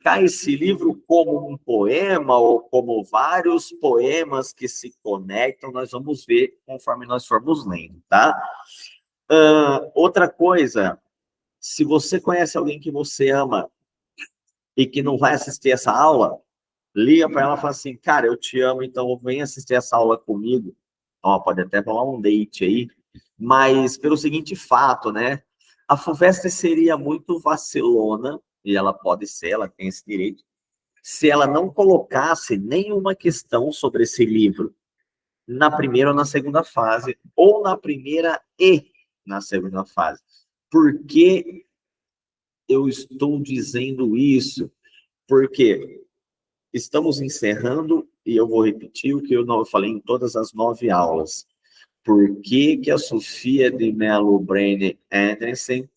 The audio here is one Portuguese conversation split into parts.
classificar esse livro como um poema ou como vários poemas que se conectam, nós vamos ver conforme nós formos lendo, tá? Outra coisa, se você conhece alguém que você ama e que não vai assistir essa aula, liga para ela e fala assim, cara, eu te amo, então vem assistir essa aula comigo. Ó, pode até rolar um date aí, mas pelo seguinte fato, né? A FUVEST seria muito vacilona, e ela pode ser, ela tem esse direito, se ela não colocasse nenhuma questão sobre esse livro na primeira ou na segunda fase, ou na primeira e na segunda fase. Por que eu estou dizendo isso? Porque estamos encerrando, e eu vou repetir o que eu falei em todas as 9 aulas. Por que que a Sofia de Mello Brenner Anderson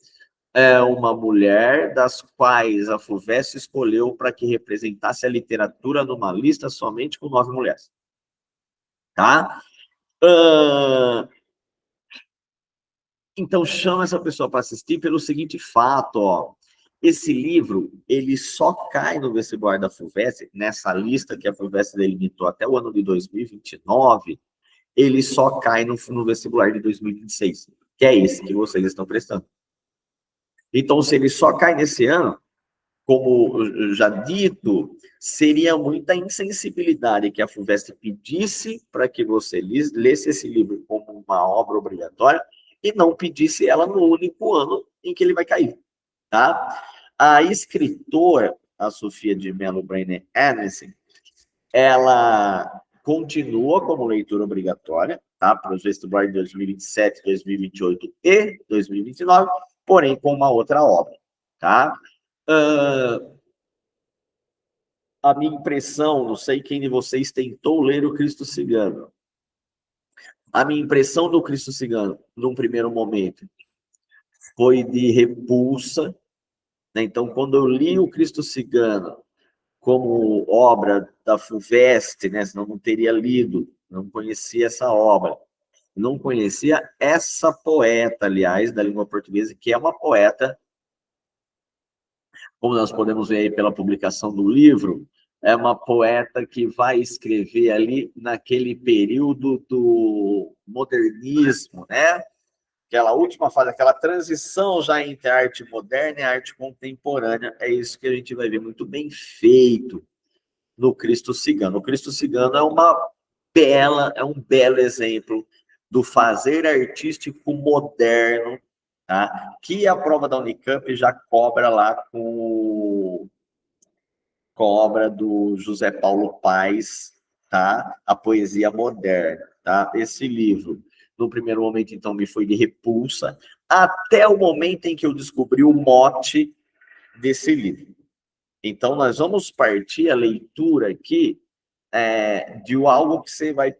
é uma mulher das quais a FUVEST escolheu para que representasse a literatura numa lista somente com 9 mulheres? Tá? Então, chama essa pessoa para assistir pelo seguinte fato, ó. Esse livro, ele só cai no vestibular da FUVEST, nessa lista que a FUVEST delimitou até o ano de 2029, ele só cai no vestibular de 2026, que é esse que vocês estão prestando. Então, se ele só cai nesse ano, como já dito, seria muita insensibilidade que a FUVEST pedisse para que você lesse esse livro como uma obra obrigatória e não pedisse ela no único ano em que ele vai cair, tá? A escritora, a Sofia de Mello Brenner Anderson, ela continua como leitura obrigatória, tá? Para os vestibulares de 2027, 2028 e 2029, porém com uma outra obra, tá? A minha impressão, não sei quem de vocês tentou ler o Cristo Cigano. A minha impressão do Cristo Cigano, num primeiro momento, foi de repulsa, né? Então, quando eu li o Cristo Cigano como obra da FUVEST, né? Senão não teria lido, não conhecia essa obra. Não conhecia essa poeta, aliás, da língua portuguesa, que é uma poeta, como nós podemos ver aí pela publicação do livro, é uma poeta que vai escrever ali naquele período do modernismo, né? Aquela última fase, aquela transição já entre a arte moderna e a arte contemporânea. É isso que a gente vai ver muito bem feito no Cristo Cigano. O Cristo Cigano é um belo exemplo do fazer artístico moderno, tá? Que a prova da Unicamp já cobra lá com a obra do José Paulo Paes, tá? A poesia moderna, tá? Esse livro, no primeiro momento, então, me foi de repulsa, até o momento em que eu descobri o mote desse livro. Então, nós vamos partir a leitura aqui de algo que você vai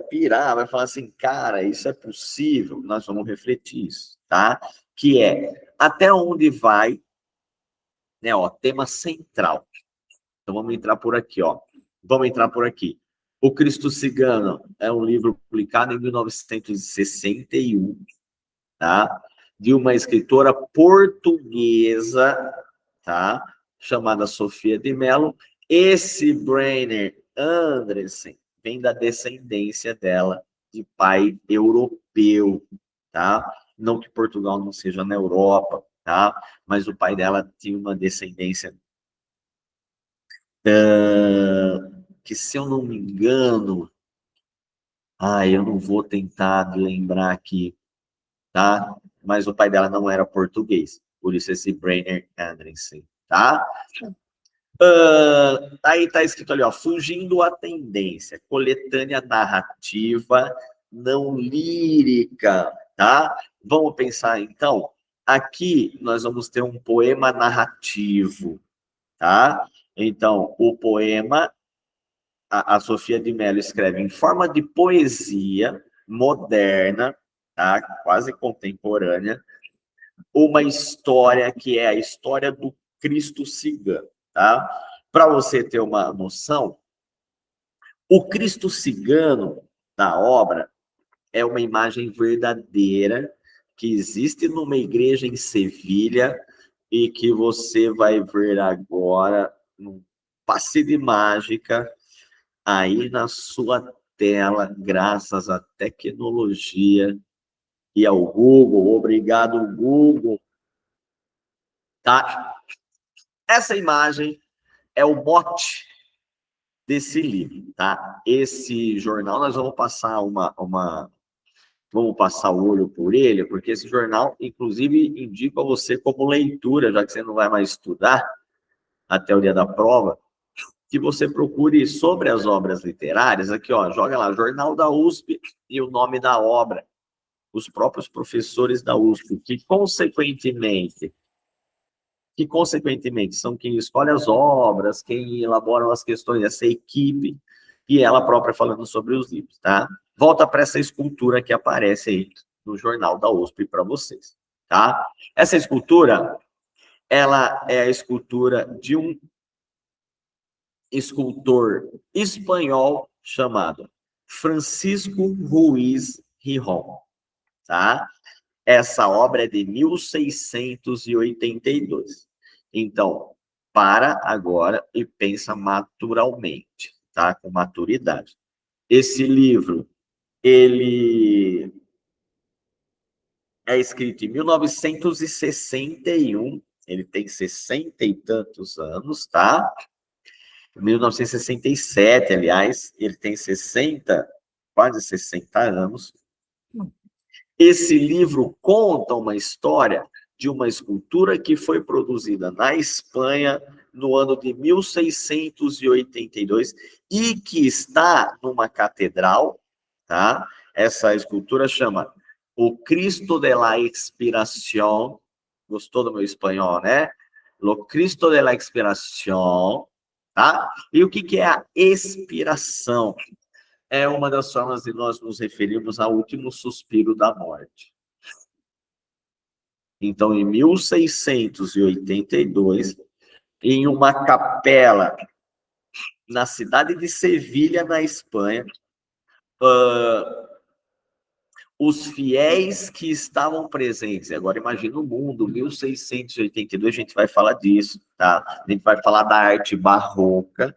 pirar, vai falar assim, cara, isso é possível? Nós vamos refletir isso, tá? Que é, até onde vai, né, ó, tema central. Então, vamos entrar por aqui, ó. Vamos entrar por aqui. O Cristo Cigano é um livro publicado em 1961, tá? De uma escritora portuguesa, tá? Chamada Sofia de Mello. Esse Brenner Anderson vem da descendência dela de pai europeu, tá? Não que Portugal não seja na Europa, tá? Mas o pai dela tinha uma descendência que, se eu não me engano, eu não vou tentar lembrar aqui, tá? Mas o pai dela não era português, por isso esse Brenner Anderson, tá? Aí tá escrito ali, ó, fugindo à tendência, coletânea narrativa não lírica, tá? Vamos pensar, então, aqui nós vamos ter um poema narrativo, tá? Então, o poema, a Sofia de Mello escreve em forma de poesia moderna, tá? Quase contemporânea, uma história que é a história do Cristo Cigano, tá? Para você ter uma noção, o Cristo Cigano da obra é uma imagem verdadeira que existe numa igreja em Sevilha, e que você vai ver agora num passe de mágica aí na sua tela, graças à tecnologia e ao Google. Obrigado, Google. Tá? Essa imagem é o mote desse livro, tá? Esse jornal, nós vamos passar vamos passar o olho por ele, porque esse jornal, inclusive, indica a você como leitura, já que você não vai mais estudar até o dia da prova, que você procure sobre as obras literárias, aqui, ó, joga lá, Jornal da USP e o nome da obra. Os próprios professores da USP, que consequentemente são quem escolhe as obras, quem elaboram as questões, essa equipe, e ela própria falando sobre os livros, tá? Volta para essa escultura que aparece aí no Jornal da USP para vocês, tá? Essa escultura, ela é a escultura de um escultor espanhol chamado Francisco Ruiz Gijon, tá? Essa obra é de 1682. Então, para agora e pensa naturalmente, tá? Com maturidade. Esse livro, ele é escrito em 1961, ele tem 60 e tantos anos, tá? 1967, aliás, ele tem 60, quase 60 anos. Esse livro conta uma história de uma escultura que foi produzida na Espanha no ano de 1682 e que está numa catedral, tá? Essa escultura chama O Cristo de la Expiración. Gostou do meu espanhol, né? O Cristo de la Expiración, tá? E o que é a expiração? É uma das formas de nós nos referirmos ao último suspiro da morte. Então, em 1682, em uma capela na cidade de Sevilha, na Espanha, os fiéis que estavam presentes, agora imagina o mundo, 1682, a gente vai falar disso, tá? A gente vai falar da arte barroca.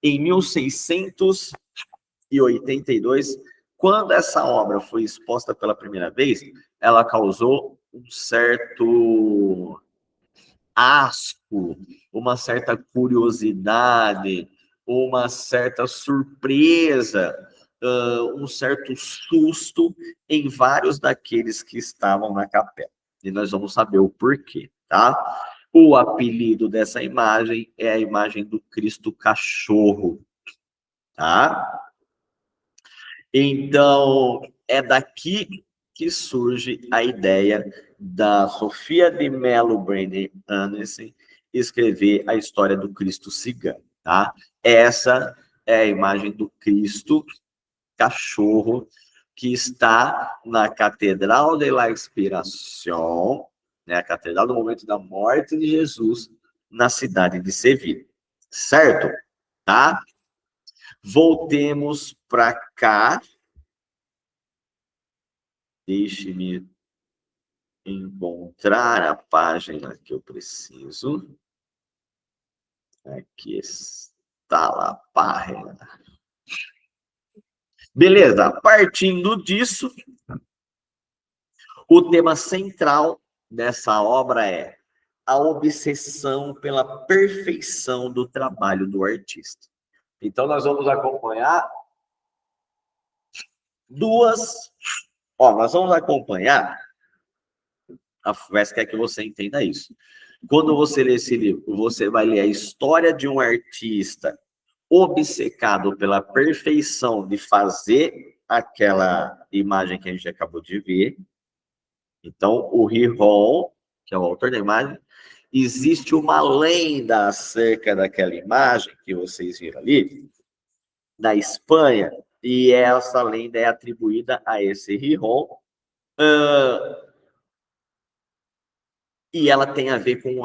Em 1682, quando essa obra foi exposta pela primeira vez, ela causou um certo asco, uma certa curiosidade, uma certa surpresa, um certo susto em vários daqueles que estavam na capela. E nós vamos saber o porquê, tá? O apelido dessa imagem é a imagem do Cristo cachorro, tá? Então, é daqui que surge a ideia da Sofia de Mello Brandon Anderson escrever a história do Cristo cigano, tá? Essa é a imagem do Cristo cachorro que está na Catedral de la Expiración, né? A Catedral do Momento da Morte de Jesus, na cidade de Sevilha, certo? Tá? Voltemos para cá. Deixe-me encontrar a página que eu preciso. Aqui está lá a página. Beleza, partindo disso, o tema central dessa obra é a obsessão pela perfeição do trabalho do artista. Então, nós vamos acompanhar nós vamos acompanhar, a FUVEST quer que você entenda isso. Quando você lê esse livro, você vai ler a história de um artista obcecado pela perfeição de fazer aquela imagem que a gente acabou de ver. Então, o Gijon, que é o autor da imagem, existe uma lenda acerca daquela imagem que vocês viram ali, na Espanha, e essa lenda é atribuída a esse Gijon, e ela tem a ver com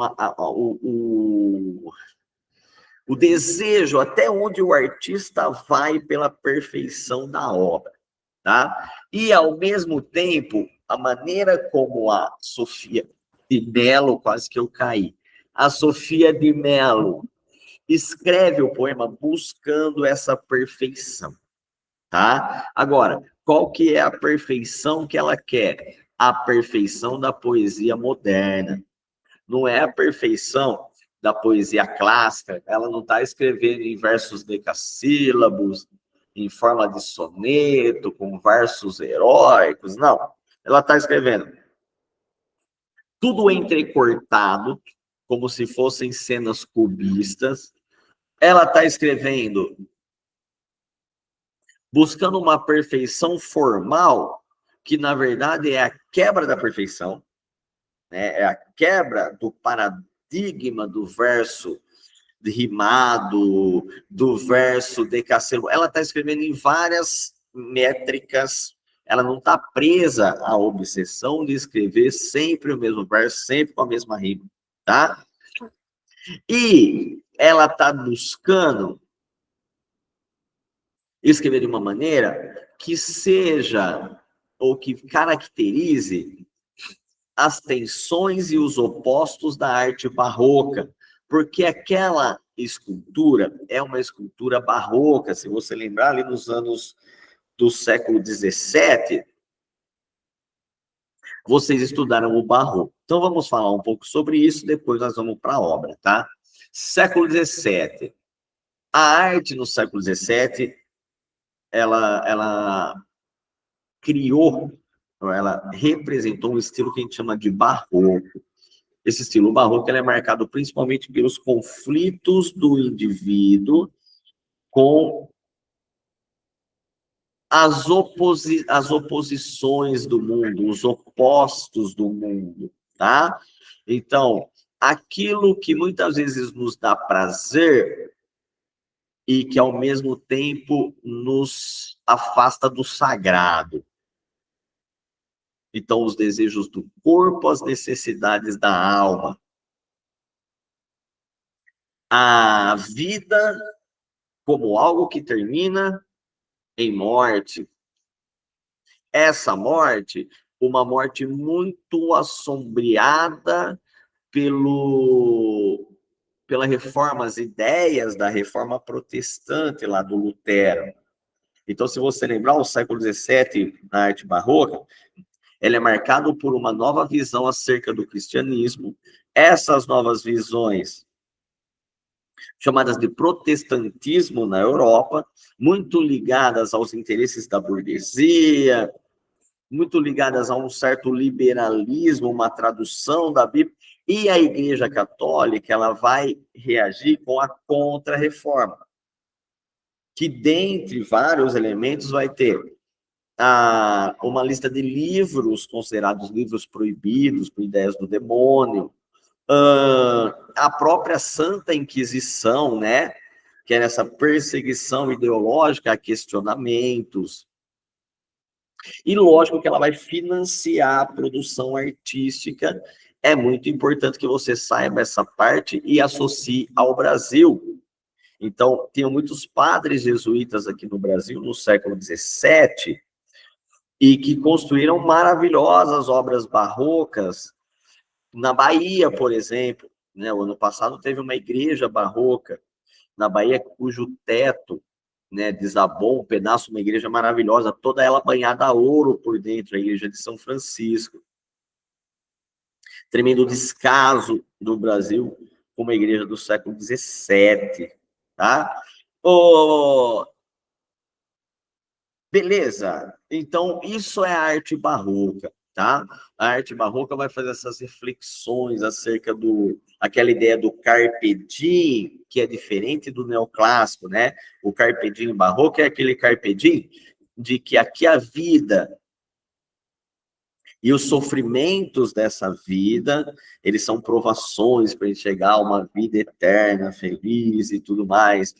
o desejo, até onde o artista vai pela perfeição da obra, tá? E, ao mesmo tempo, a maneira como a Sofia de Mello, quase que eu caí. A Sofia de Mello escreve o poema buscando essa perfeição, tá? Agora, qual que é a perfeição que ela quer? A perfeição da poesia moderna. Não é a perfeição da poesia clássica. Ela não está escrevendo em versos decassílabos, em forma de soneto, com versos heróicos, não. Ela está escrevendo tudo entrecortado, como se fossem cenas cubistas. Ela está escrevendo buscando uma perfeição formal, que na verdade é a quebra da perfeição, né? É a quebra do paradigma do verso rimado, do verso decassílabo. Ela está escrevendo em várias métricas, ela não está presa à obsessão de escrever sempre o mesmo verso, sempre com a mesma rima, tá? E ela está buscando escrever de uma maneira que seja, ou que caracterize as tensões e os opostos da arte barroca, porque aquela escultura é uma escultura barroca, se você lembrar ali nos anos do século XVII, vocês estudaram o barroco. Então vamos falar um pouco sobre isso, depois nós vamos para a obra, tá? Século XVII. A arte no século XVII, ela criou, ela representou um estilo que a gente chama de barroco. Esse estilo barroco ele é marcado principalmente pelos conflitos do indivíduo com as oposições do mundo, os opostos do mundo, tá? Então, aquilo que muitas vezes nos dá prazer e que, ao mesmo tempo, nos afasta do sagrado. Então, os desejos do corpo, as necessidades da alma. A vida como algo que termina em morte. Essa morte, uma morte muito assombreada pela reforma, as ideias da reforma protestante lá do Lutero. Então, se você lembrar, o século XVII, na arte barroca, ele é marcado por uma nova visão acerca do cristianismo. Essas novas visões, chamadas de protestantismo na Europa, muito ligadas aos interesses da burguesia, muito ligadas a um certo liberalismo, uma tradução da Bíblia, e a Igreja Católica ela vai reagir com a contra-reforma, que dentre vários elementos vai ter uma lista de livros considerados livros proibidos por ideias do demônio, a própria Santa Inquisição, né? Que é essa perseguição ideológica a questionamentos. E lógico que ela vai financiar a produção artística. É muito importante que você saiba essa parte e associe ao Brasil. Então, tinham muitos padres jesuítas aqui no Brasil no século XVII e que construíram maravilhosas obras barrocas na Bahia, por exemplo. Né? O ano passado teve uma igreja barroca na Bahia cujo teto, né, desabou um pedaço, uma igreja maravilhosa, toda ela banhada a ouro por dentro, a igreja de São Francisco. Tremendo descaso do Brasil com uma igreja do século XVII, tá? Beleza, então isso é a arte barroca, tá? A arte barroca vai fazer essas reflexões acerca aquela ideia do carpe diem, que é diferente do neoclássico, né? O carpe diem barroco é aquele carpe diem de que aqui a vida e os sofrimentos dessa vida, eles são provações para a gente chegar a uma vida eterna, feliz e tudo mais.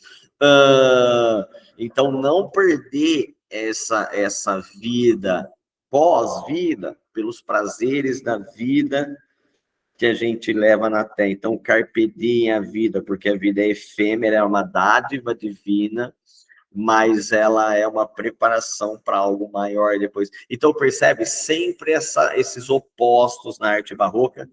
Então, não perder essa vida, pós-vida, pelos prazeres da vida que a gente leva na Terra. Então, carpe diem a vida, porque a vida é efêmera, é uma dádiva divina, mas ela é uma preparação para algo maior depois. Então, percebe sempre esses opostos na arte barroca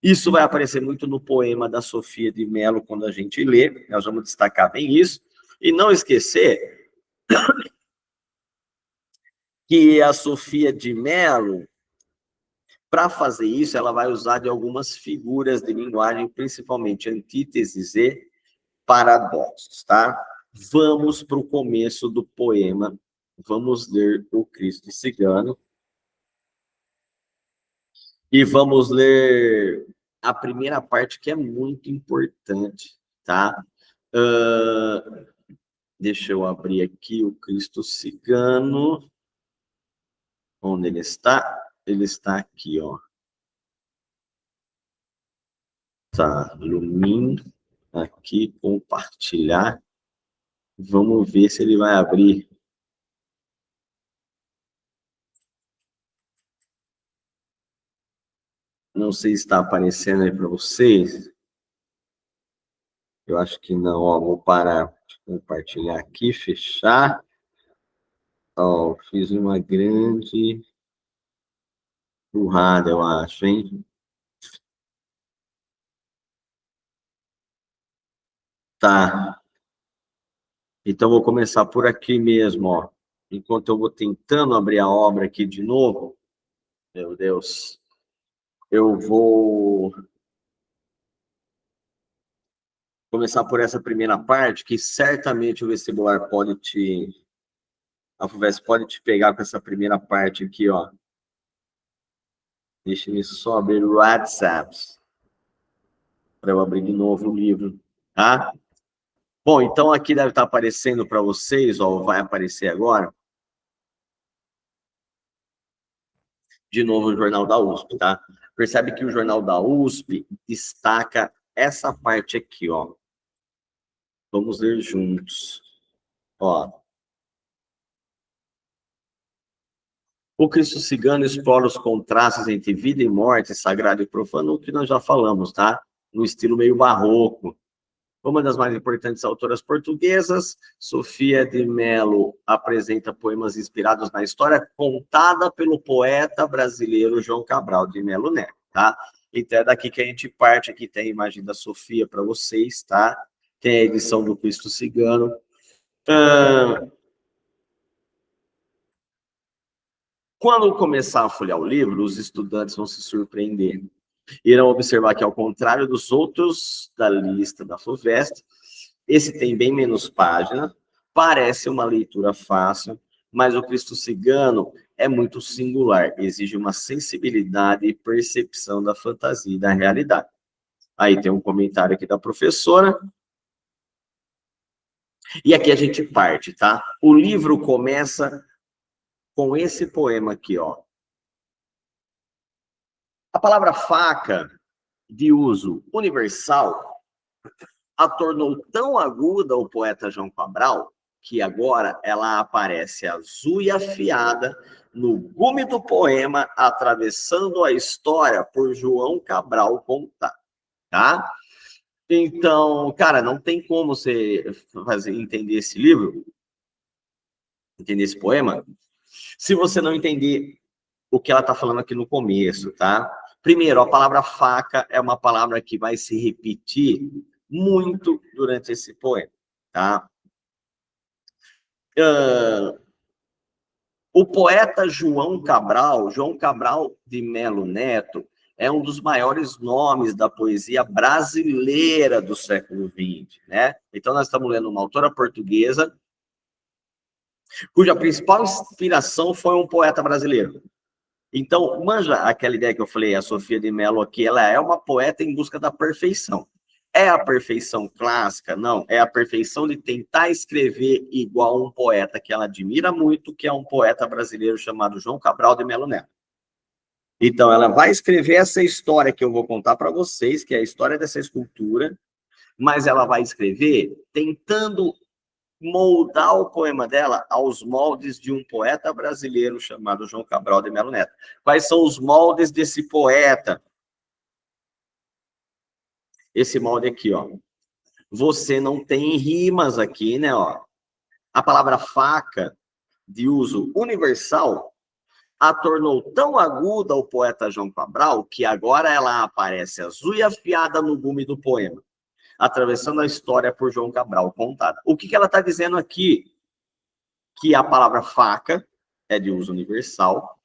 Isso vai aparecer muito no poema da Sofia de Mello, quando a gente lê, nós vamos destacar bem isso. E não esquecer que a Sofia de Mello, para fazer isso, ela vai usar de algumas figuras de linguagem, principalmente antíteses e paradoxos, tá? Vamos para o começo do poema. Vamos ler o Cristo Cigano. E vamos ler a primeira parte, que é muito importante, tá? Deixa eu abrir aqui o Cristo Cigano. Onde ele está? Ele está aqui, ó. Tá, Lumin, aqui, compartilhar. Vamos ver se ele vai abrir. Não sei se está aparecendo aí para vocês. Eu acho que não, ó. Vou parar de compartilhar aqui, fechar. Ó, fiz uma grande burrada, eu acho, hein? Tá. Então, vou começar por aqui mesmo, ó. Enquanto eu vou tentando abrir a obra aqui de novo. Meu Deus. Eu vou começar por essa primeira parte, que certamente o vestibular pode te... A FUVEST pode te pegar com essa primeira parte aqui, ó. Deixa eu só abrir o WhatsApp para eu abrir de novo o livro, tá? Bom, então aqui deve estar aparecendo para vocês, ó, vai aparecer agora. De novo o Jornal da USP, tá? Percebe que o Jornal da USP destaca essa parte aqui, ó. Vamos ler juntos. Ó. O Cristo Cigano explora os contrastes entre vida e morte, sagrado e profano, o que nós já falamos, tá? No estilo meio barroco. Uma das mais importantes autoras portuguesas, Sofia de Mello apresenta poemas inspirados na história contada pelo poeta brasileiro João Cabral de Melo Neto, tá? Então é daqui que a gente parte, aqui tem a imagem da Sofia para vocês, tá? Tem a edição do Cristo Cigano. Quando começar a folhear o livro, os estudantes vão se surpreender. Irão observar que, ao contrário dos outros da lista da FUVEST, esse tem bem menos página, parece uma leitura fácil, mas o Cristo Cigano é muito singular, exige uma sensibilidade e percepção da fantasia e da realidade. Aí tem um comentário aqui da professora. E aqui a gente parte, tá? O livro começa com esse poema aqui, ó. A palavra faca, de uso universal, a tornou tão aguda o poeta João Cabral que agora ela aparece azul e afiada no gume do poema, atravessando a história por João Cabral contar, tá? Então, cara, não tem como você entender esse livro, entender esse poema, se você não entender o que ela está falando aqui no começo, tá? Primeiro, a palavra faca é uma palavra que vai se repetir muito durante esse poema, tá? O poeta João Cabral de Melo Neto, é um dos maiores nomes da poesia brasileira do século XX, né? Então, nós estamos lendo uma autora portuguesa cuja principal inspiração foi um poeta brasileiro. Então, manja aquela ideia que eu falei, a Sofia de Mello aqui, ela é uma poeta em busca da perfeição. É a perfeição clássica? Não, é a perfeição de tentar escrever igual um poeta que ela admira muito, que é um poeta brasileiro chamado João Cabral de Melo Neto. Então, ela vai escrever essa história que eu vou contar para vocês, que é a história dessa escultura, mas ela vai escrever tentando moldar o poema dela aos moldes de um poeta brasileiro chamado João Cabral de Melo Neto. Quais são os moldes desse poeta? Esse molde aqui, ó. Você não tem rimas aqui, né, ó. A palavra faca, de uso universal, a tornou tão aguda o poeta João Cabral que agora ela aparece azul e afiada no gume do poema, atravessando a história por João Cabral contada. O que ela está dizendo aqui? Que a palavra faca é de uso universal,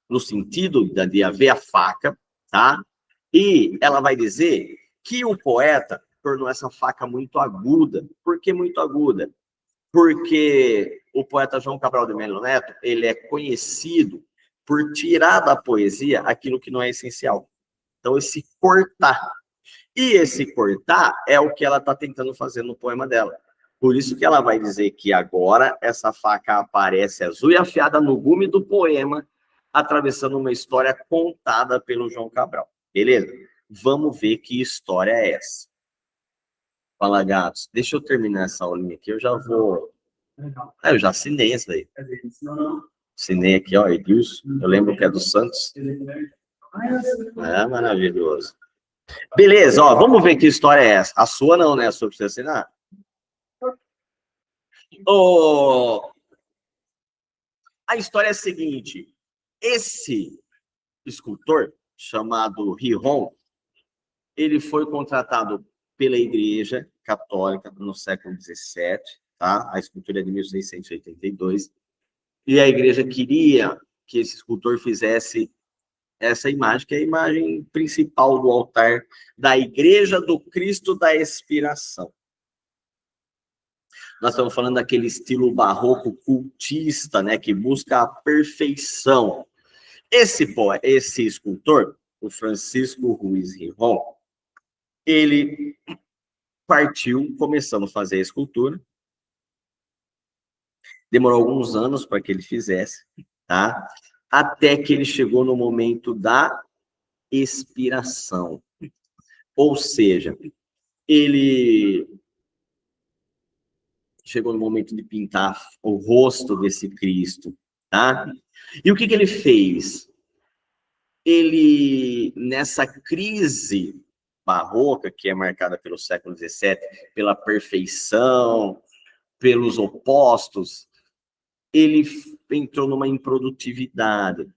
no sentido de haver a faca, tá? E ela vai dizer que o poeta tornou essa faca muito aguda. Por que muito aguda? Porque o poeta João Cabral de Melo Neto, ele é conhecido por tirar da poesia aquilo que não é essencial. Então, esse cortar. E esse cortar é o que ela está tentando fazer no poema dela. Por isso que ela vai dizer que agora essa faca aparece azul e afiada no gume do poema, atravessando uma história contada pelo João Cabral. Beleza? Vamos ver que história é essa. Fala, gatos. Deixa eu terminar essa aulinha aqui, eu já vou... eu já assinei essa daí. Assinei aqui, ó, Edilson. Eu lembro que é do Santos. É maravilhoso. Beleza, ó, vamos ver que história é essa. A sua não, né? A sua precisa assinar. A história é a seguinte. Esse escultor, chamado Riron, ele foi contratado pela Igreja Católica no século XVII, tá? A escultura é de 1682. E a Igreja queria que esse escultor fizesse essa imagem, que é a imagem principal do altar da Igreja do Cristo da Expiração. Nós estamos falando daquele estilo barroco cultista, né, que busca a perfeição. Esse escultor, o Francisco Ruiz Riron, ele partiu começando a fazer a escultura. Demorou alguns anos para que ele fizesse, tá? Até que ele chegou no momento da expiração. Ou seja, ele chegou no momento de pintar o rosto desse Cristo, tá? E o que ele fez? Ele, nessa crise barroca, que é marcada pelo século XVII, pela perfeição, pelos opostos, ele entrou numa improdutividade,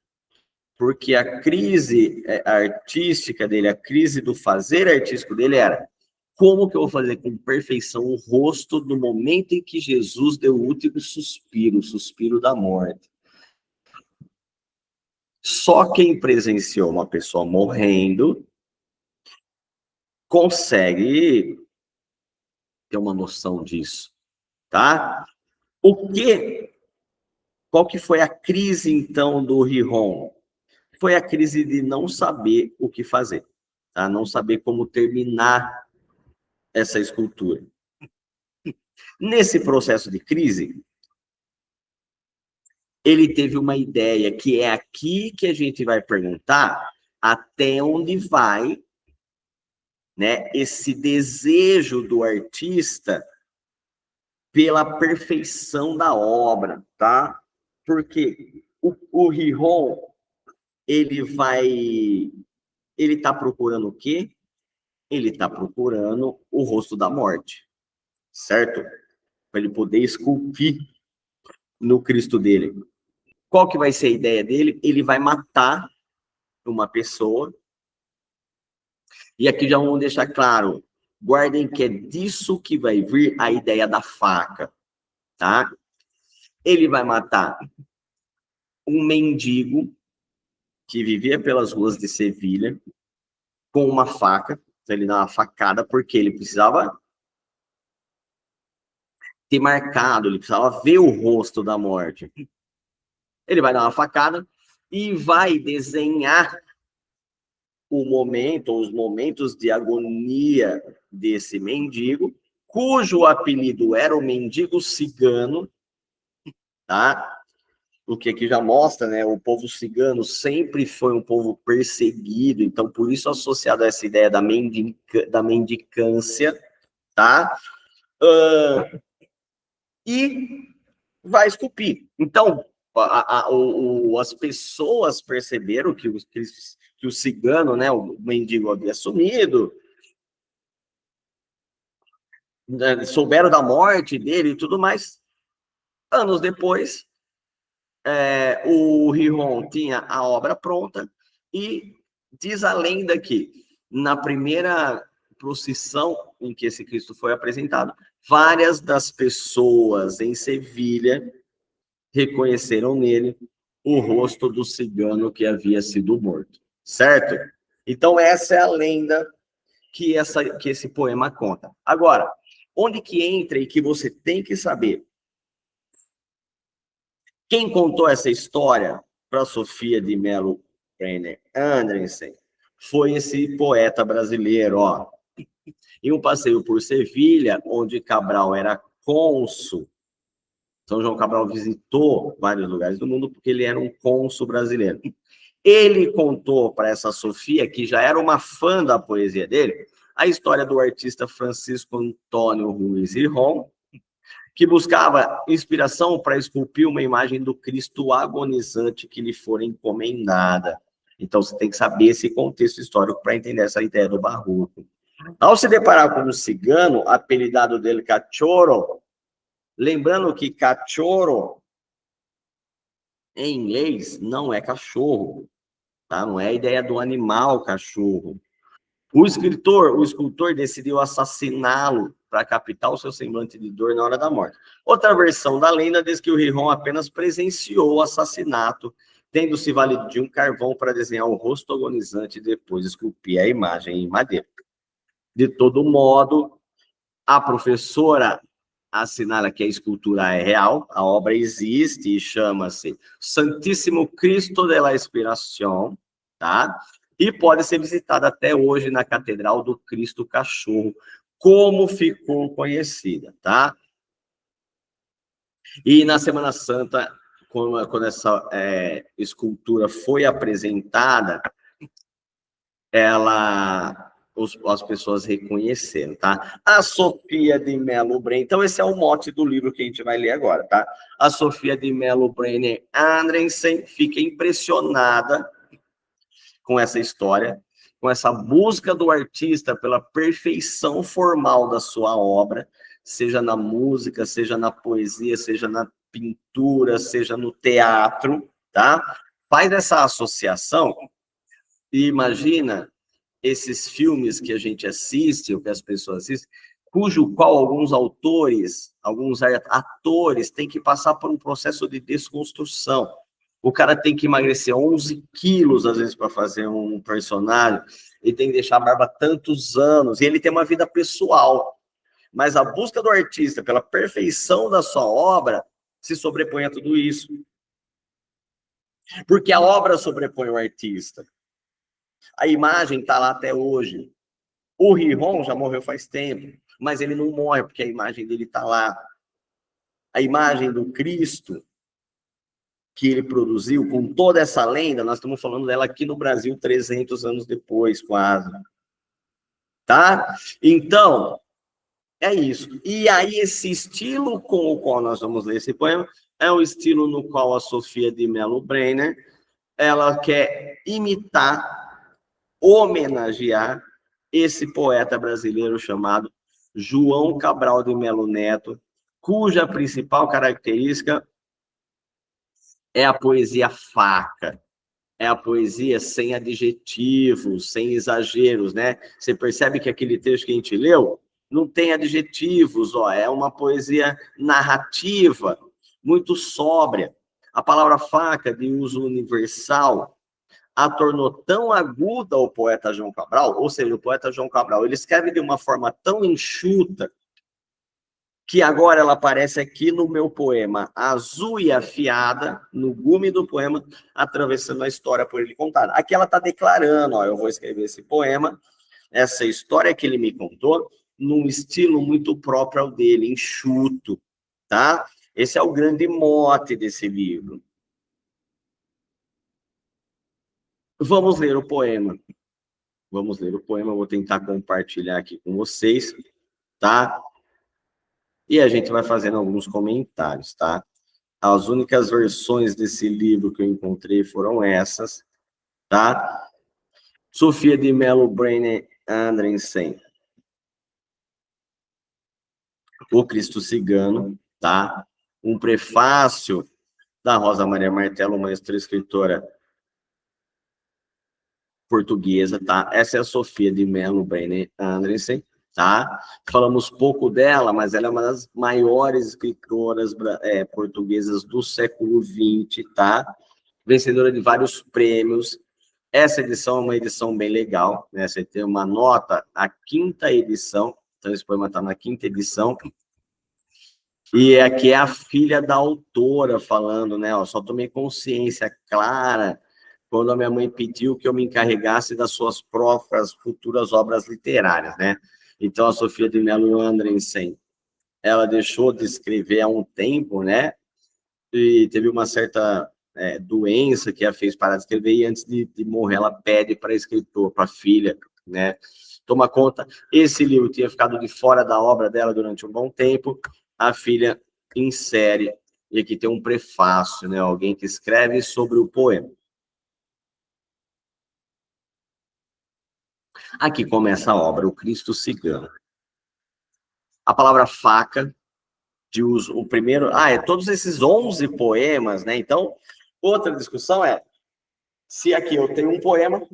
porque a crise artística dele, a crise do fazer artístico dele era: como que eu vou fazer com perfeição o rosto no momento em que Jesus deu o último suspiro, o suspiro da morte? Só quem presenciou uma pessoa morrendo consegue ter uma noção disso, tá? Qual que foi a crise, então, do Riron? Foi a crise de não saber o que fazer, tá? Não saber como terminar essa escultura. Nesse processo de crise, ele teve uma ideia, que é aqui que a gente vai perguntar até onde vai, né, esse desejo do artista pela perfeição da obra, tá? Porque o Riron, ele está procurando o quê? Ele está procurando o rosto da morte, certo? Para ele poder esculpir no Cristo dele. Qual que vai ser a ideia dele? Ele vai matar uma pessoa. E aqui já vamos deixar claro, guardem que é disso que vai vir a ideia da faca, tá? Ele vai matar um mendigo que vivia pelas ruas de Sevilha com uma faca. Então ele dá uma facada porque ele precisava ter marcado, ele precisava ver o rosto da morte. Ele vai dar uma facada e vai desenhar o momento, ou os momentos de agonia desse mendigo, cujo apelido era o mendigo cigano, tá? O que aqui já mostra, né? O povo cigano sempre foi um povo perseguido, então por isso associado a essa ideia da mendicância, tá? E vai esculpir. Então, as pessoas perceberam que o cigano, né, o mendigo havia sumido, né, souberam da morte dele e tudo mais. Anos depois, o Riron tinha a obra pronta e diz a lenda que na primeira procissão em que esse Cristo foi apresentado, várias das pessoas em Sevilha reconheceram nele o rosto do cigano que havia sido morto, certo? Então essa é a lenda que esse poema conta. Agora, onde que entra e que você tem que saber? Quem contou essa história para Sofia de Mello Brenner Andrensen foi esse poeta brasileiro, ó. Em um passeio por Sevilha, onde Cabral era cônsul. São João Cabral visitou vários lugares do mundo porque ele era um cônsul brasileiro. Ele contou para essa Sofia, que já era uma fã da poesia dele, a história do artista Francisco Antônio Ruiz Riron, que buscava inspiração para esculpir uma imagem do Cristo agonizante que lhe fora encomendada. Então, você tem que saber esse contexto histórico para entender essa ideia do barroco. Ao se deparar com um cigano, apelidado dele Cachorro, lembrando que cachorro, em inglês, não é cachorro, tá? Não é a ideia do animal cachorro. O escultor decidiu assassiná-lo para captar o seu semblante de dor na hora da morte. Outra versão da lenda diz que o Riron apenas presenciou o assassinato, tendo se valido de um carvão para desenhar o rosto agonizante e depois esculpir a imagem em madeira. De todo modo, a professora assinala que a escultura é real, a obra existe e chama-se Santíssimo Cristo de la Inspiração, tá? E pode ser visitada até hoje na Catedral do Cristo Cachorro, como ficou conhecida, tá? E na Semana Santa, quando essa escultura foi apresentada, as pessoas reconheceram, tá? A Sofia de Mello Brenner, então esse é o mote do livro que a gente vai ler agora, tá? A Sofia de Mello Brenner Andrensen fica impressionada com essa história, com essa busca do artista pela perfeição formal da sua obra, seja na música, seja na poesia, seja na pintura, seja no teatro, tá? Faz essa associação e imagina esses filmes que a gente assiste, ou que as pessoas assistem, cujo qual alguns autores, alguns atores têm que passar por um processo de desconstrução. O cara tem que emagrecer 11 quilos, às vezes, para fazer um personagem, ele tem que deixar a barba tantos anos, e ele tem uma vida pessoal. Mas a busca do artista pela perfeição da sua obra se sobrepõe a tudo isso. Porque a obra sobrepõe o artista. A imagem está lá até hoje. O Riron já morreu faz tempo, mas ele não morre porque a imagem dele está lá. A imagem do Cristo que ele produziu, com toda essa lenda, nós estamos falando dela aqui no Brasil 300 anos depois, quase. Tá? Então, é isso. E aí, esse estilo com o qual nós vamos ler esse poema é o estilo no qual a Sofia de Mello Brenner ela quer imitar, homenagear esse poeta brasileiro chamado João Cabral de Melo Neto, cuja principal característica é a poesia faca, é a poesia sem adjetivos, sem exageros, né? Você percebe que aquele texto que a gente leu não tem adjetivos, ó, é uma poesia narrativa, muito sóbria. A palavra faca, de uso universal, a tornou tão aguda o poeta João Cabral, ou seja, o poeta João Cabral, ele escreve de uma forma tão enxuta, que agora ela aparece aqui no meu poema, azul e afiada, no gume do poema, atravessando a história por ele contada. Aqui ela está declarando, ó, eu vou escrever esse poema, essa história que ele me contou, num estilo muito próprio ao dele, enxuto, tá? Esse é o grande mote desse livro. Vamos ler o poema. Vamos ler o poema, eu vou tentar compartilhar aqui com vocês, tá? E a gente vai fazendo alguns comentários, tá? As únicas versões desse livro que eu encontrei foram essas, tá? Sofia de Mello Brenner Andrensen, O Cristo Cigano, tá? Um prefácio da Rosa Maria Martello, uma escritora portuguesa, tá? Essa é a Sofia de Mello Bene Andressen, tá? Falamos pouco dela, mas ela é uma das maiores escritoras portuguesas do século XX, tá? Vencedora de vários prêmios. Essa edição é uma edição bem legal, né? Você tem uma nota, a 5ª edição, então esse poema está na 5ª edição, e aqui é a filha da autora falando, né? Ó, só tomei consciência clara quando a minha mãe pediu que eu me encarregasse das suas próprias futuras obras literárias, né? Então, a Sofia de Mello Andressen, ela deixou de escrever há um tempo, né? E teve uma certa doença que a fez parar de escrever, e antes de morrer, ela pede para escritor, para a filha, né? Toma conta, esse livro tinha ficado de fora da obra dela durante um bom tempo, a filha insere, e aqui tem um prefácio, né? Alguém que escreve sobre o poema. Aqui começa a obra, O Cristo Cigano. A palavra faca, de uso, o primeiro... todos esses 11 poemas, né? Então, outra discussão é se aqui eu tenho um poema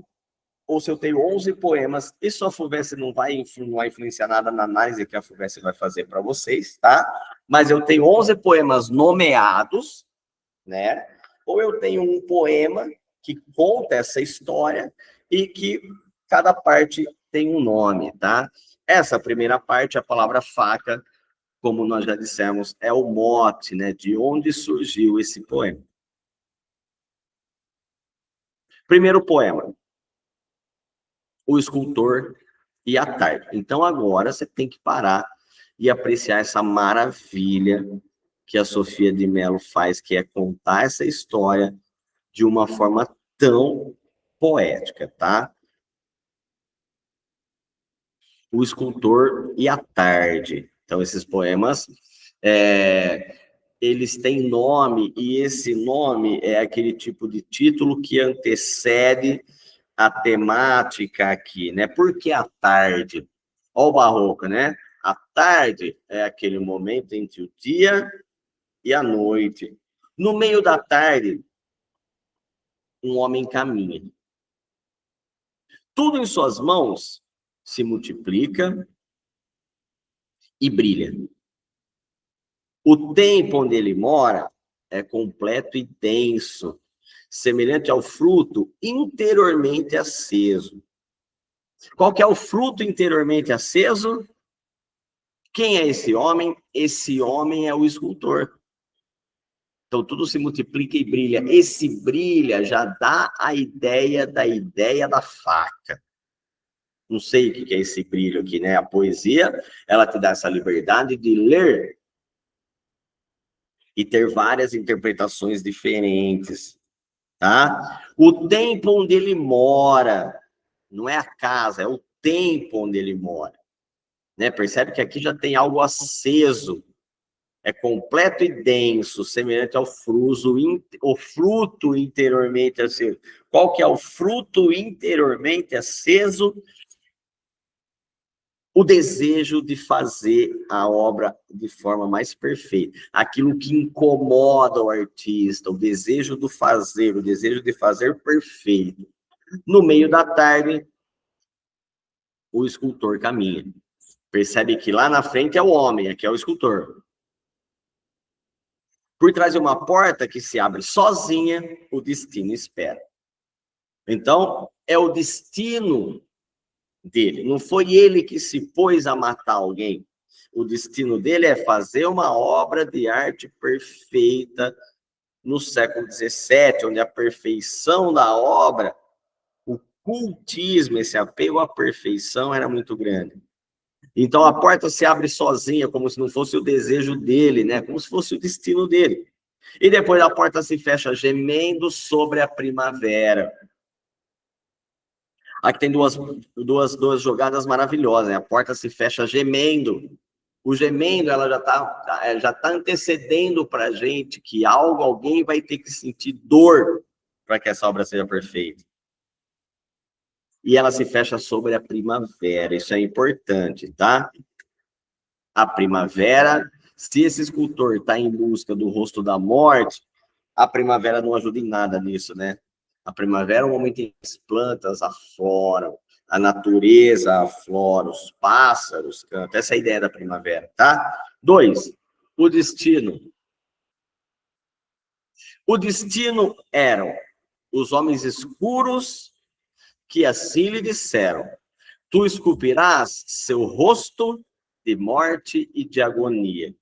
ou se eu tenho 11 poemas. Isso a FUVEST não vai influenciar nada na análise que a FUVEST vai fazer para vocês, tá? Mas eu tenho 11 poemas nomeados, né? Ou eu tenho um poema que conta essa história e que cada parte tem um nome, tá? Essa primeira parte, a palavra faca, como nós já dissemos, é o mote, né? De onde surgiu esse poema. Primeiro poema, O Escultor e a Tarde. Então, agora você tem que parar e apreciar essa maravilha que a Sofia de Mello faz, que é contar essa história de uma forma tão poética, tá? O Escultor e a Tarde. Então, esses poemas, eles têm nome, e esse nome é aquele tipo de título que antecede a temática aqui, né? Por que a tarde? Olha o barroco, né? A tarde é aquele momento entre o dia e a noite. No meio da tarde, um homem caminha. Tudo em suas mãos se multiplica e brilha. O tempo onde ele mora é completo e denso, semelhante ao fruto interiormente aceso. Qual que é o fruto interiormente aceso? Quem é esse homem? Esse homem é o escultor. Então, tudo se multiplica e brilha. Esse brilha já dá a ideia da faca. Não sei o que é esse brilho aqui, né? A poesia, ela te dá essa liberdade de ler e ter várias interpretações diferentes, tá? O tempo onde ele mora, não é a casa, é o tempo onde ele mora, né? Percebe que aqui já tem algo aceso, é completo e denso, semelhante ao o fruto interiormente aceso. Qual que é o fruto interiormente aceso? O desejo de fazer a obra de forma mais perfeita. Aquilo que incomoda o artista, o desejo do fazer, o desejo de fazer perfeito. No meio da tarde, o escultor caminha. Percebe que lá na frente é o homem, aqui é o escultor. Por trás de uma porta que se abre sozinha, o destino espera. Então, é o destino dele. Não foi ele que se pôs a matar alguém. O destino dele é fazer uma obra de arte perfeita no século XVII, onde a perfeição da obra, o cultismo, esse apego à perfeição era muito grande. Então, a porta se abre sozinha, como se não fosse o desejo dele, né? Como se fosse o destino dele. E depois a porta se fecha gemendo sobre a primavera. Aqui tem duas jogadas maravilhosas, né? A porta se fecha gemendo. O gemendo, ela já tá antecedendo para a gente que alguém vai ter que sentir dor para que essa obra seja perfeita. E ela se fecha sobre a primavera, isso é importante, tá? A primavera, se esse escultor está em busca do rosto da morte, A primavera não ajuda em nada nisso, né? A primavera é um momento em que as plantas afloram, a natureza aflora, os pássaros cantam. Essa é a ideia da primavera, tá? 2, o destino. O destino eram os homens escuros que assim lhe disseram: tu esculpirás seu rosto de morte e de agonia.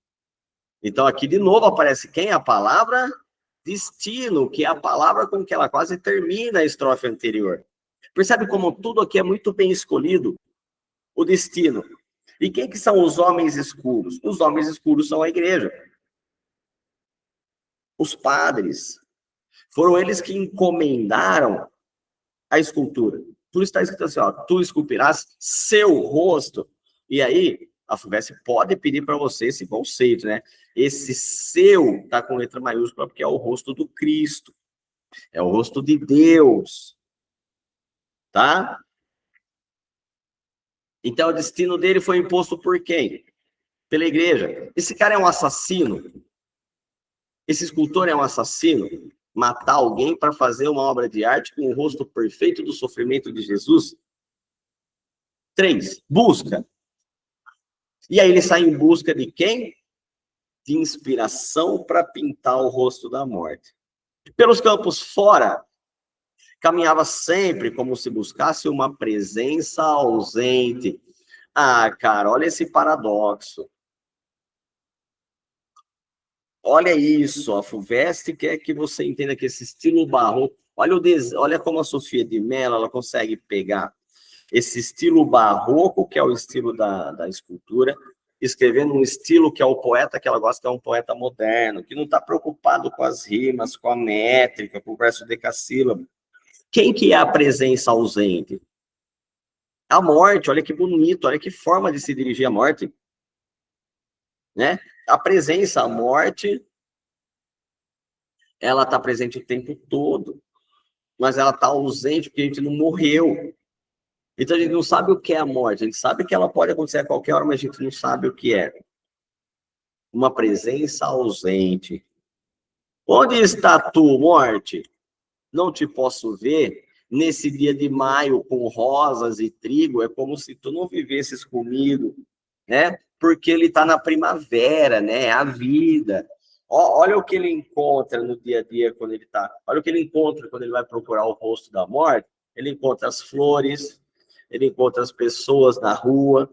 Então, aqui de novo aparece quem? A palavra destino, que é a palavra com que ela quase termina a estrofe anterior. Percebe como tudo aqui é muito bem escolhido? O destino. E quem que são os homens escuros? Os homens escuros são a igreja. Os padres. Foram eles que encomendaram a escultura. Por isso está escrito assim, ó, tu esculpirás seu rosto. E aí, a FUVEST pode pedir para você esse conceito, né? Esse seu está com letra maiúscula porque é o rosto do Cristo. É o rosto de Deus. Tá? Então, o destino dele foi imposto por quem? Pela igreja. Esse cara é um assassino. Esse escultor é um assassino. Matar alguém para fazer uma obra de arte com o rosto perfeito do sofrimento de Jesus. 3, busca. E aí ele sai em busca de quem? De inspiração para pintar o rosto da morte. Pelos campos fora, caminhava sempre como se buscasse uma presença ausente. Ah, cara, olha esse paradoxo. Olha isso, a FUVEST quer que você entenda que esse estilo barroco, olha como a Sofia de Mello, ela consegue pegar esse estilo barroco, que é o estilo da escultura, escrevendo um estilo que é o poeta que ela gosta, que é um poeta moderno, que não está preocupado com as rimas, com a métrica, com o verso decassílabo. Quem que é a presença ausente? A morte, olha que bonito, olha que forma de se dirigir à morte. Né? A presença, a morte, ela está presente o tempo todo, mas ela está ausente porque a gente não morreu. Então a gente não sabe o que é a morte, a gente sabe que ela pode acontecer a qualquer hora, mas a gente não sabe o que é. Uma presença ausente. Onde está tu, morte? Não te posso ver. Nesse dia de maio, com rosas e trigo, é como se tu não vivesses comigo, né? Porque ele está na primavera, né? A vida. Olha o que ele encontra no dia a dia quando ele está. Olha o que ele encontra quando ele vai procurar o rosto da morte. Ele encontra as flores, ele encontra as pessoas na rua.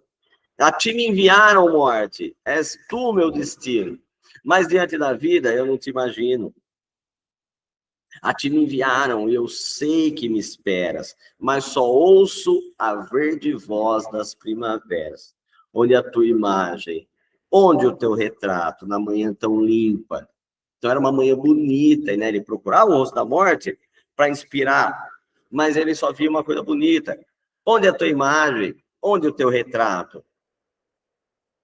A ti me enviaram, morte. És tu, meu destino. Mas diante da vida, eu não te imagino. A ti me enviaram, e eu sei que me esperas, mas só ouço a verde voz das primaveras. Onde a tua imagem, onde o teu retrato, na manhã tão limpa. Então era uma manhã bonita, né? Ele procurava o rosto da morte para inspirar, mas ele só via uma coisa bonita. Onde a tua imagem, onde o teu retrato?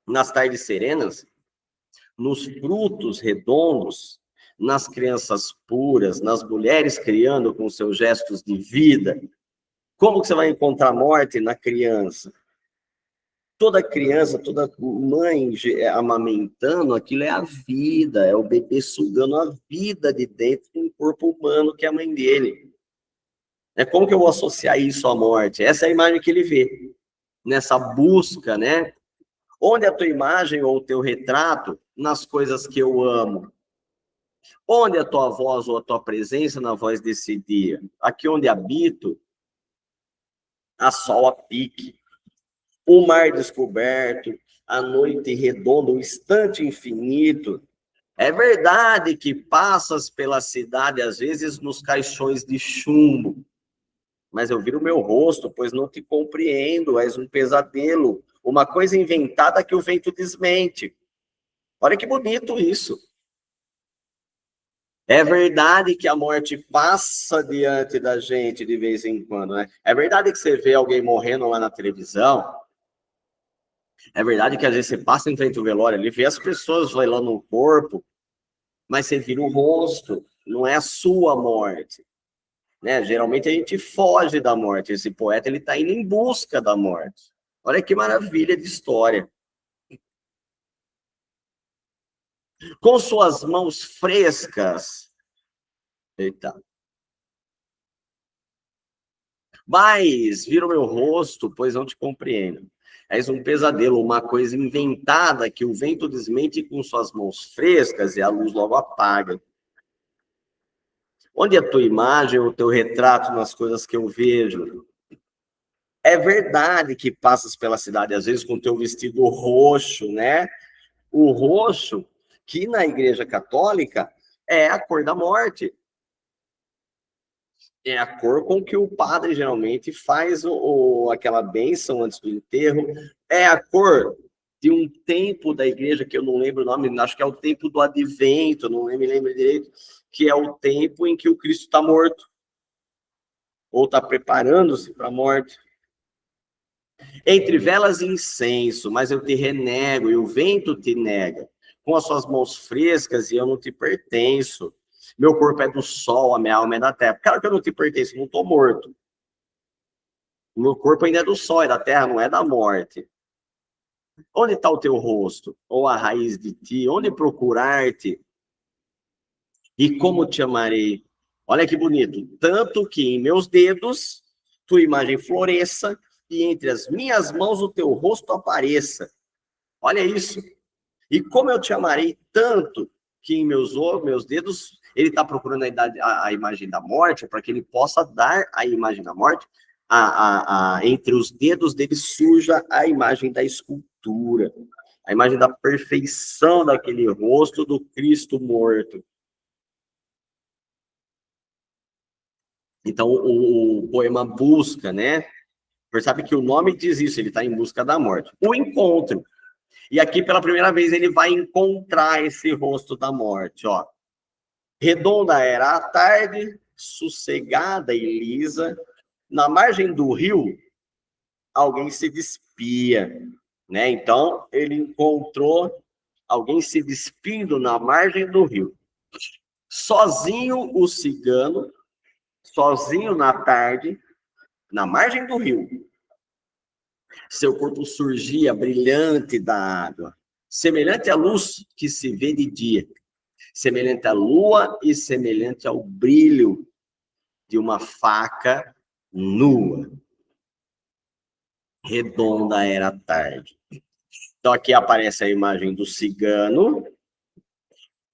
Nas tardes serenas, nos frutos redondos, nas crianças puras, nas mulheres criando com seus gestos de vida. Como que você vai encontrar morte na criança? Toda criança, toda mãe amamentando, aquilo é a vida, é o bebê sugando a vida de dentro do corpo humano que é a mãe dele. Como que eu vou associar isso à morte? Essa é a imagem que ele vê, nessa busca, né? Onde é a tua imagem ou o teu retrato nas coisas que eu amo? Onde é a tua voz ou a tua presença na voz desse dia? Aqui onde habito, a sol a pique, o mar descoberto, a noite redonda, o instante infinito. É verdade que passas pela cidade, às vezes, nos caixões de chumbo, mas eu viro o meu rosto, pois não te compreendo, és um pesadelo, uma coisa inventada que o vento desmente. Olha que bonito isso. É verdade que a morte passa diante da gente de vez em quando, né? É verdade que você vê alguém morrendo lá na televisão. É verdade que às vezes você passa em frente ao velório, ele vê as pessoas lá no corpo, mas você vira o rosto, não é a sua morte. Né? Geralmente a gente foge da morte. Esse poeta ele está indo em busca da morte. Olha que maravilha de história. Com suas mãos frescas, Eita. Mas vira o meu rosto, pois não te compreendo. És um pesadelo, uma coisa inventada que o vento desmente com suas mãos frescas e a luz logo apaga. Onde é a tua imagem, o teu retrato nas coisas que eu vejo? É verdade que passas pela cidade, às vezes, com o teu vestido roxo, né? O roxo, que na Igreja Católica é a cor da morte. É a cor com que o padre geralmente faz aquela bênção antes do enterro. É a cor de um tempo da igreja, que eu não lembro o nome, acho que é o tempo do advento, não me lembro direito, que é o tempo em que o Cristo está morto, ou está preparando-se para a morte. Entre velas e incenso, mas eu te renego, e o vento te nega. Com as suas mãos frescas, e eu não te pertenço. Meu corpo é do sol, a minha alma é da terra. Claro que eu não te pertenço, não estou morto. O meu corpo ainda é do sol, é da terra, não é da morte. Onde está o teu rosto? Ou a raiz de ti? Onde procurar-te? E como te amarei? Olha que bonito. Tanto que em meus dedos tua imagem floresça e entre as minhas mãos o teu rosto apareça. Olha isso. E como eu te amarei tanto que em meus dedos, ele está procurando a imagem da morte, para que ele possa dar a imagem da morte, entre os dedos dele surja a imagem da escultura, a imagem da perfeição daquele rosto do Cristo morto. Então, o poema busca, né? Percebe que o nome diz isso, ele está em busca da morte. O encontro. E aqui, pela primeira vez, ele vai encontrar esse rosto da morte, ó. Redonda era a tarde, sossegada e lisa. Na margem do rio, alguém se despia, né? Então, ele encontrou alguém se despindo na margem do rio. Sozinho o cigano, sozinho na tarde, na margem do rio. Seu corpo surgia brilhante da água, semelhante à luz que se vê de dia, semelhante à lua e semelhante ao brilho de uma faca nua. Redonda era a tarde. Então, aqui aparece a imagem do cigano.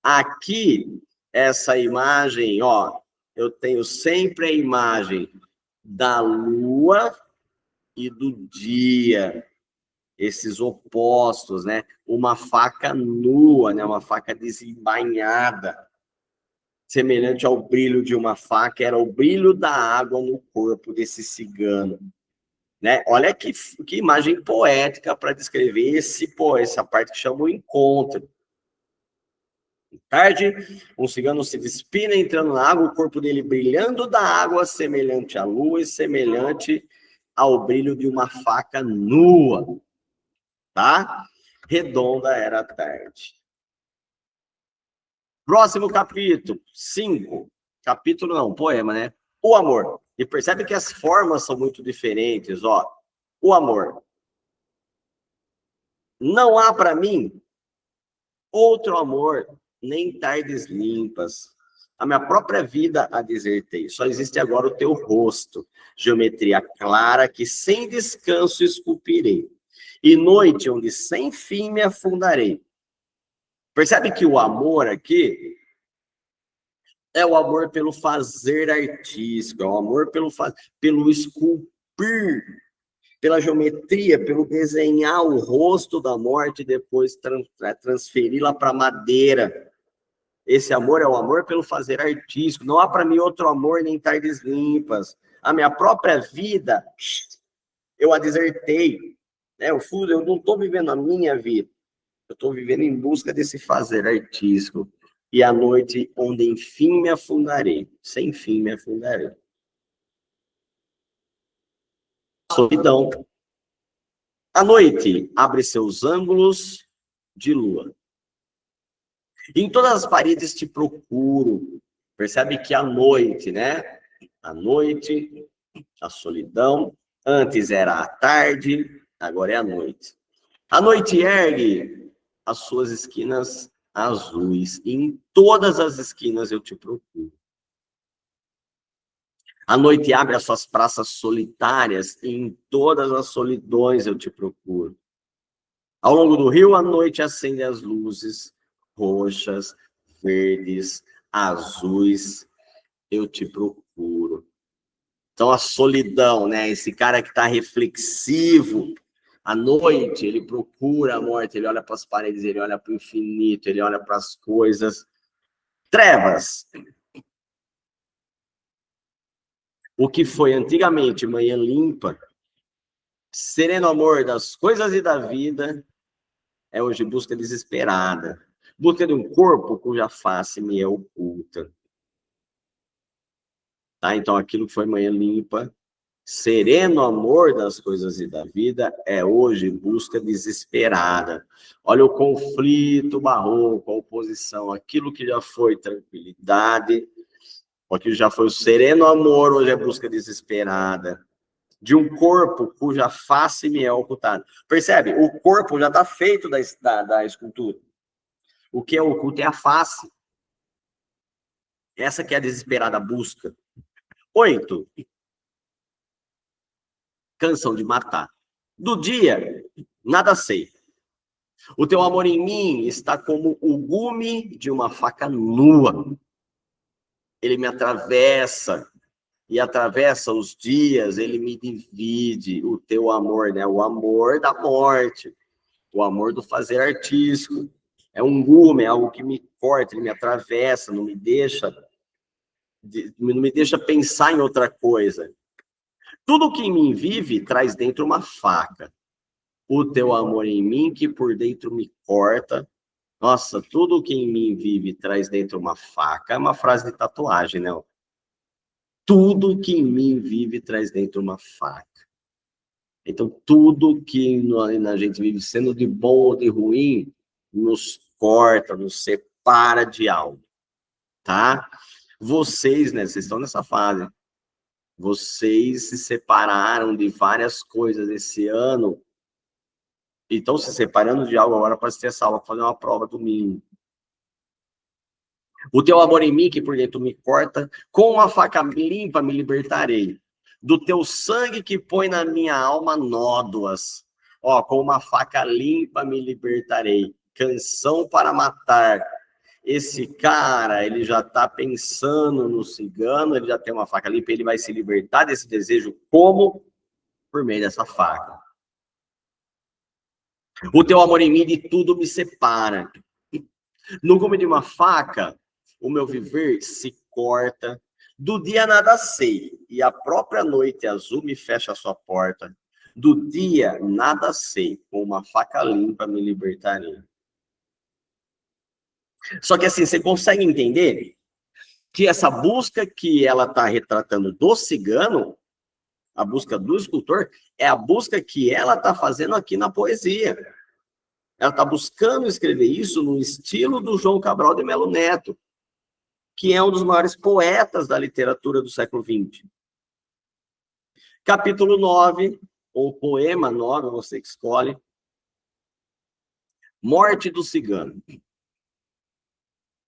Aqui, essa imagem, ó, eu tenho sempre a imagem da lua e do dia, esses opostos, né? Uma faca nua, né? Uma faca desembainhada, semelhante ao brilho de uma faca, era o brilho da água no corpo desse cigano. Né? Olha que imagem poética para descrever essa parte que chama o encontro. Tarde, um cigano se despina entrando na água, o corpo dele brilhando da água, semelhante à lua e semelhante ao brilho de uma faca nua. Tá? Redonda era a tarde. Próximo capítulo, 5. Capítulo não, poema, né? O amor. E percebe que as formas são muito diferentes, ó. O amor. Não há para mim outro amor, nem tardes limpas. A minha própria vida a desertei. Só existe agora o teu rosto. Geometria clara que sem descanso esculpirei. E noite onde sem fim me afundarei. Percebe que o amor aqui é o amor pelo fazer artístico, é o amor pelo esculpir, pela geometria, pelo desenhar o rosto da morte e depois transferi-la para madeira. Esse amor é o amor pelo fazer artístico. Não há para mim outro amor nem tardes limpas. A minha própria vida, eu a desertei. Eu não estou vivendo a minha vida. Eu estou vivendo em busca desse fazer artístico. E à noite, onde enfim me afundarei. Sem fim me afundarei. Solidão. A noite abre seus ângulos de lua. Em todas as paredes te procuro. Percebe que a noite, né? A noite, a solidão. Antes era a tarde, agora é a noite. A noite ergue as suas esquinas azuis. E em todas as esquinas eu te procuro. A noite abre as suas praças solitárias e em todas as solidões eu te procuro. Ao longo do rio, a noite acende as luzes roxas, verdes, azuis, eu te procuro. Então, a solidão, né? Esse cara que está reflexivo, à noite, ele procura a morte, ele olha para as paredes, ele olha para o infinito, ele olha para as coisas. Trevas. O que foi antigamente manhã limpa, sereno amor das coisas e da vida, é hoje busca desesperada. Busca de um corpo cuja face me é oculta. Tá? Então, aquilo que foi manhã limpa, sereno amor das coisas e da vida, é hoje busca desesperada. Olha o conflito barroco, a oposição, aquilo que já foi tranquilidade, aquilo já foi o sereno amor, hoje é busca desesperada. De um corpo cuja face me é ocultada. Percebe? O corpo já está feito da escultura. O que é oculto é a face. Essa que é a desesperada busca. 8. Canção de matar. Do dia, nada sei. O teu amor em mim está como o gume de uma faca nua. Ele me atravessa e atravessa os dias, ele me divide. O teu amor, né? O amor da morte, o amor do fazer artístico. É um gume, é algo que me corta, ele me atravessa, não me deixa pensar em outra coisa. Tudo que em mim vive traz dentro uma faca. O teu amor em mim que por dentro me corta. Nossa, tudo que em mim vive traz dentro uma faca. É uma frase de tatuagem, né? Tudo que em mim vive traz dentro uma faca. Então, tudo que na gente vive, sendo de bom ou de ruim, nos corta, nos separa de algo, tá? Vocês, né? Vocês estão nessa fase. Vocês se separaram de várias coisas esse ano e estão se separando de algo agora para assistir essa aula, para fazer uma prova domingo. O teu amor em mim, que por dentro me corta, com uma faca limpa me libertarei. Do teu sangue que põe na minha alma nódoas. Ó, com uma faca limpa me libertarei. Canção para matar. Esse cara, ele já está pensando no cigano, ele já tem uma faca limpa, ele vai se libertar desse desejo como? Por meio dessa faca. O teu amor em mim de tudo me separa. No gume de uma faca, o meu viver se corta. Do dia nada sei, e a própria noite azul me fecha a sua porta. Do dia nada sei, com uma faca limpa me libertarei. Só que assim, você consegue entender que essa busca que ela está retratando do cigano, a busca do escultor, é a busca que ela está fazendo aqui na poesia. Ela está buscando escrever isso no estilo do João Cabral de Melo Neto, que é um dos maiores poetas da literatura do século XX. Capítulo 9, ou poema 9, você que escolhe. Morte do cigano.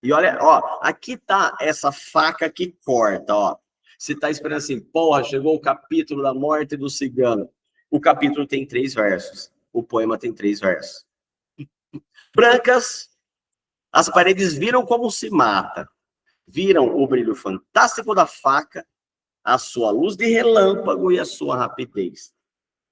E olha, ó, aqui está essa faca que corta, ó. Você está esperando assim, porra, chegou o capítulo da morte do cigano. O capítulo tem 3 versos. O poema tem 3 versos. Brancas, as paredes viram como se mata. Viram o brilho fantástico da faca, a sua luz de relâmpago e a sua rapidez.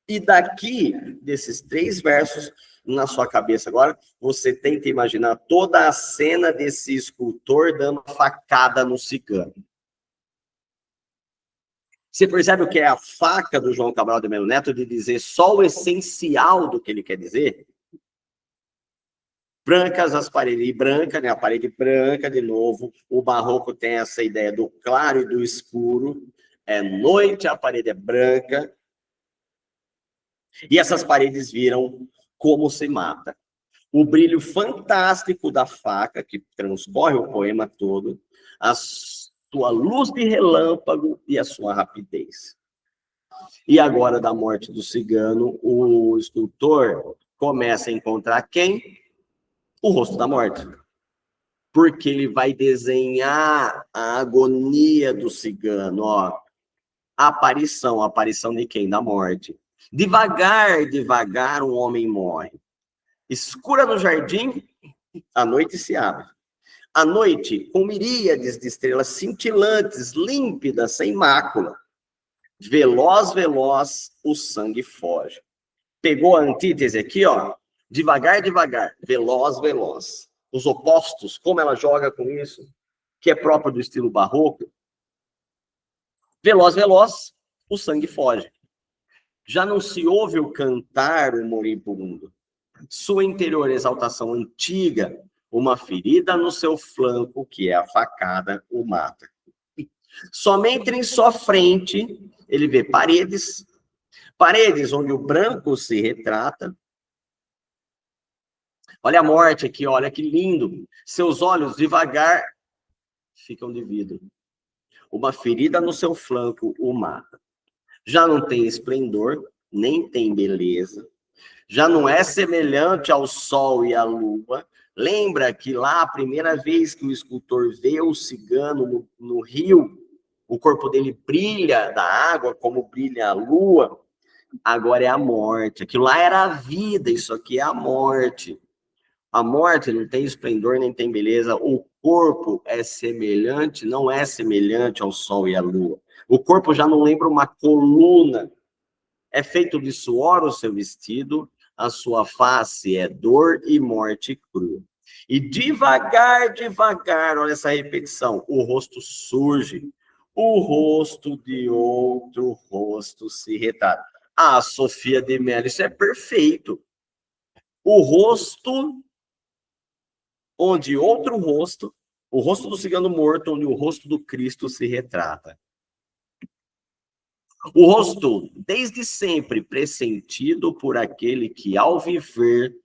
E daqui, desses 3 versos, na sua cabeça agora, você tenta imaginar toda a cena desse escultor dando facada no cigano. Você percebe o que é a faca do João Cabral de Melo Neto de dizer só o essencial do que ele quer dizer? Brancas as paredes, e branca, né? A parede branca, de novo. O barroco tem essa ideia do claro e do escuro. É noite, a parede é branca. E essas paredes viram como se mata. O brilho fantástico da faca, que transcorre o poema todo, a sua luz de relâmpago e a sua rapidez. E agora, da morte do cigano, o escultor começa a encontrar quem? O rosto da morte. Porque ele vai desenhar a agonia do cigano, ó. Aparição de quem? Da morte. Devagar, devagar, um homem morre. Escura no jardim, a noite se abre. A noite, com miríades de estrelas cintilantes, límpidas, sem mácula. Veloz, veloz, o sangue foge. Pegou a antítese aqui, ó. Devagar, devagar, veloz, veloz. Os opostos, como ela joga com isso, que é próprio do estilo barroco. Veloz, veloz, o sangue foge. Já não se ouve o cantar o moribundo. Sua interior exaltação antiga, uma ferida no seu flanco, que é a facada, o mata. Somente em sua frente, ele vê paredes, paredes onde o branco se retrata. Olha a morte aqui, olha que lindo. Seus olhos devagar ficam de vidro. Uma ferida no seu flanco o mata. Já não tem esplendor, nem tem beleza. Já não é semelhante ao sol e à lua. Lembra que lá, a primeira vez que o escultor vê o cigano no rio, o corpo dele brilha da água como brilha a lua. Agora é a morte. Aquilo lá era a vida, isso aqui é a morte. A morte não tem esplendor nem tem beleza. O corpo é semelhante, não é semelhante ao sol e à lua. O corpo já não lembra uma coluna. É feito de suor o seu vestido, a sua face é dor e morte crua. E devagar, devagar, olha essa repetição, o rosto surge, o rosto de outro rosto se retrata. Ah, Sofia de Mello, isso é perfeito. O rosto onde outro rosto, o rosto do cigano morto, onde o rosto do Cristo se retrata. O rosto, desde sempre, pressentido por aquele que, ao viver,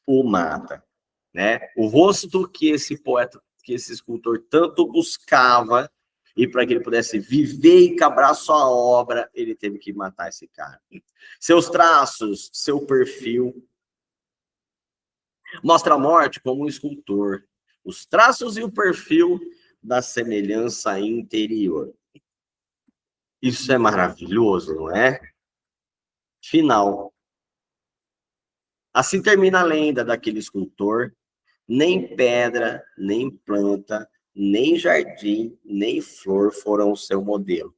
o mata. Né? O rosto que esse poeta, que esse escultor tanto buscava, e para que ele pudesse viver e cabrar sua obra, ele teve que matar esse cara. Seus traços, seu perfil, mostra a morte como um escultor. Os traços e o perfil da semelhança interior. Isso é maravilhoso, não é? Final. Assim termina a lenda daquele escultor. Nem pedra, nem planta, nem jardim, nem flor foram o seu modelo.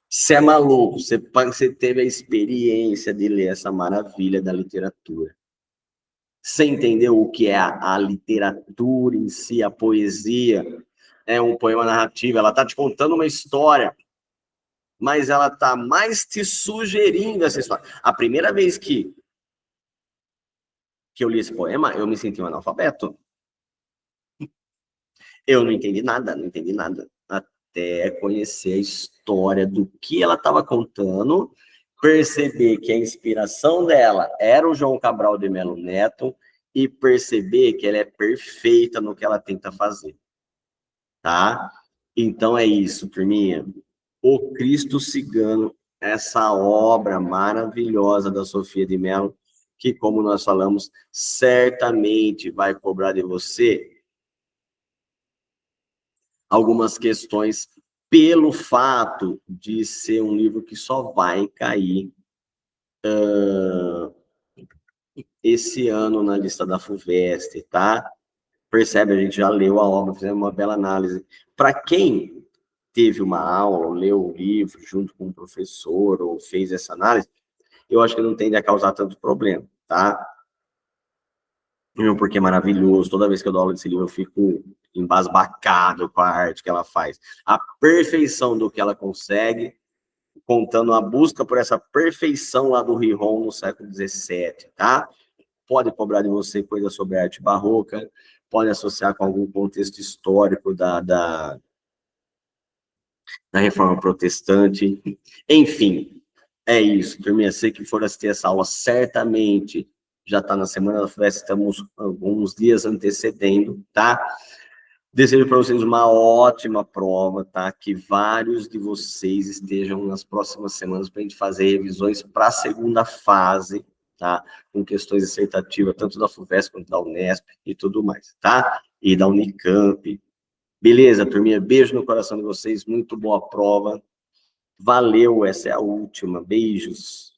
Você é maluco, você teve a experiência de ler essa maravilha da literatura. Você entendeu o que é a literatura em si, a poesia? É um poema narrativo, ela está te contando uma história, mas ela está mais te sugerindo essa história. A primeira vez que eu li esse poema, eu me senti um analfabeto. Eu não entendi nada, até conhecer a história do que ela estava contando, perceber que a inspiração dela era o João Cabral de Melo Neto e perceber que ela é perfeita no que ela tenta fazer, tá? Então é isso, turminha. O Cristo Cigano, essa obra maravilhosa da Sofia de Mello, que, como nós falamos, certamente vai cobrar de você algumas questões pelo fato de ser um livro que só vai cair esse ano na lista da FUVEST, tá? Percebe, a gente já leu a obra, fizemos uma bela análise. Para quem teve uma aula, ou leu o livro junto com o professor, ou fez essa análise, eu acho que não tende a causar tanto problema, tá? Porque é maravilhoso, toda vez que eu dou aula desse livro eu fico embasbacado com a arte que ela faz. A perfeição do que ela consegue, contando a busca por essa perfeição lá do Riron no século XVII, tá? Pode cobrar de você coisas sobre arte barroca, pode associar com algum contexto histórico da Reforma Protestante, enfim, é isso. Turminha, sei que for assistir essa aula, certamente já está na semana da FUVEST, estamos alguns dias antecedendo, tá? Desejo para vocês uma ótima prova, tá? Que vários de vocês estejam nas próximas semanas para a gente fazer revisões para a segunda fase, tá? Com questões dissertativas, tanto da FUVEST quanto da Unesp e tudo mais, tá? E da Unicamp. Beleza, turminha? Beijo no coração de vocês, muito boa prova. Valeu, essa é a última. Beijos.